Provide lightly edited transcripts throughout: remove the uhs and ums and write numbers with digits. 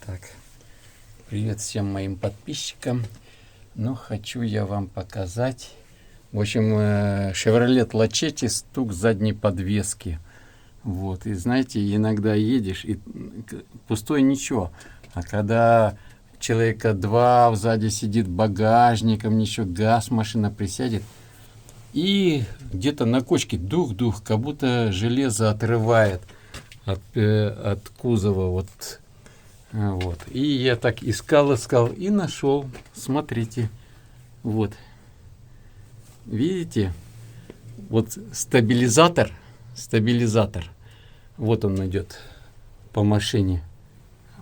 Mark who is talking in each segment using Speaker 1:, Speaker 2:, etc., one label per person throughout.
Speaker 1: Так, привет всем моим подписчикам. Ну, хочу я вам показать. В общем, Chevrolet Lachetti, стук задней подвески. Вот, и знаете, иногда едешь, и пустой ничего. А когда человека два сзади сидит, багажником, ничего, газ, машина присядет. И где-то на кочке дух-дух, как будто железо отрывает от кузова. Вот. И я так искал и нашел. Смотрите. Вот. Видите? Вот стабилизатор. Вот он идет по машине.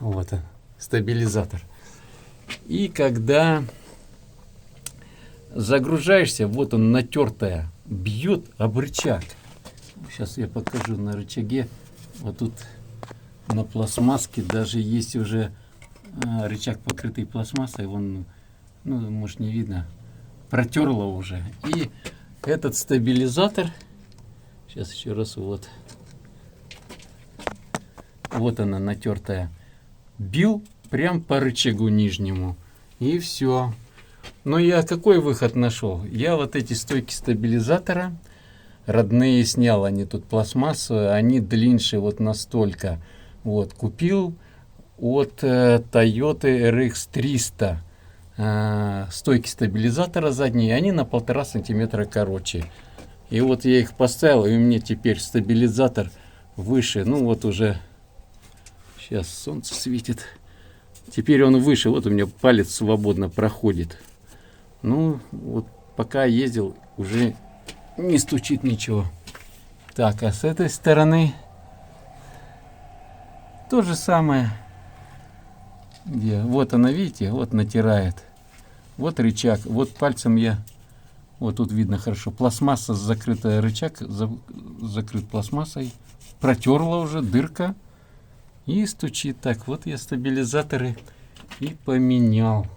Speaker 1: Вот он. Стабилизатор. И когда загружаешься, вот он натертая, бьет об рычаг. Сейчас я покажу на рычаге. Вот тут на пластмасске даже есть уже рычаг, покрытый пластмассой. Вон, ну, может, не видно. Протерло уже. И этот стабилизатор, сейчас еще раз, вот она натертая, бил прям по рычагу нижнему. И все. Но я какой выход нашел? Я вот эти стойки стабилизатора родные снял, они тут пластмассовые, они длиннее вот настолько. Вот, купил от Toyota RX 300 стойки стабилизатора задние, они на 1,5 сантиметра короче. И вот я их поставил, и у меня теперь стабилизатор выше. Ну вот уже, сейчас солнце светит. Теперь он выше, вот у меня палец свободно проходит. Ну, вот пока ездил, уже не стучит ничего. Так, а с этой стороны то же самое. Вот она, видите, вот натирает. Вот рычаг, вот пальцем я, вот тут видно хорошо, пластмасса закрытая, рычаг закрыт пластмассой, протерла уже, дырка, и стучит. Так, вот я стабилизаторы и поменял.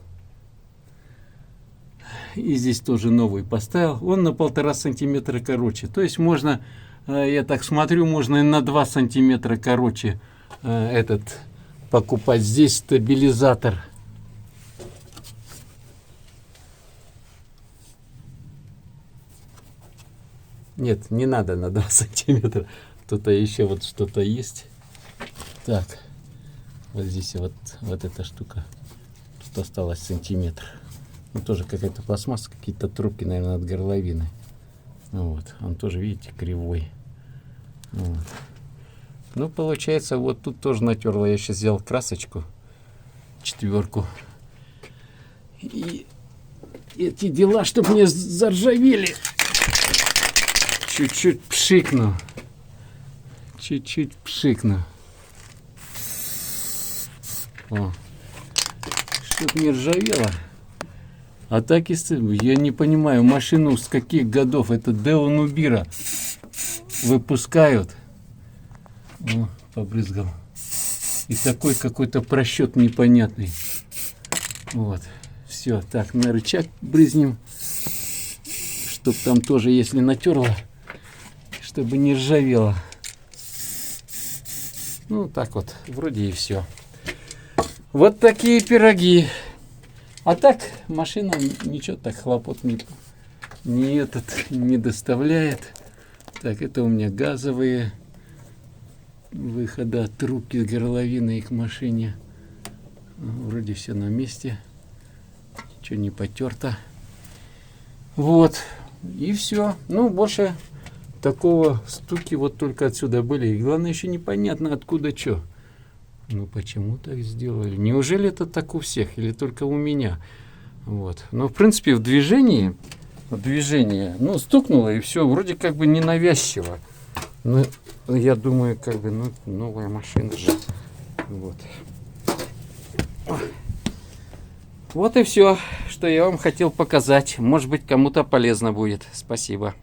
Speaker 1: И здесь тоже новый поставил. Он на 1,5 сантиметра короче. То есть можно, я так смотрю, можно и на 2 сантиметра короче этот покупать. Здесь стабилизатор. Нет, не надо на 2 сантиметра. Тут еще вот что-то есть. Так, вот здесь вот эта штука. Тут осталось сантиметр. Ну, тоже какая-то пластмасса, какие-то трубки, наверное, от горловины. Вот, он тоже, видите, кривой. Вот. Ну, получается, вот тут тоже натерло. Я сейчас взял красочку, 4. И эти дела, чтобы мне заржавели, чуть-чуть пшикну. Чуть-чуть пшикну. О. Чтоб не ржавело. А так, я не понимаю, машину с каких годов это Део Нубира выпускают. О, побрызгал. И такой какой-то просчет непонятный. Вот. Все. Так, на рычаг брызнем. Чтоб там тоже, если натерло, чтобы не ржавело. Ну, так вот. Вроде и все. Вот такие пироги. А так, машина ничего так хлопот не доставляет. Так, это у меня газовые выхода, трубки с горловины к машине. Вроде все на месте. Ничего не потерто. Вот. И все. Ну, больше такого стуки вот только отсюда были. И главное, еще непонятно, откуда что. Ну, почему так сделали? Неужели это так у всех или только у меня? Вот. Но, в принципе, в движении, ну, стукнуло, и все, вроде как бы ненавязчиво. Но я думаю, как бы, ну, новая машина же. Вот. Вот и все, что я вам хотел показать. Может быть, кому-то полезно будет. Спасибо.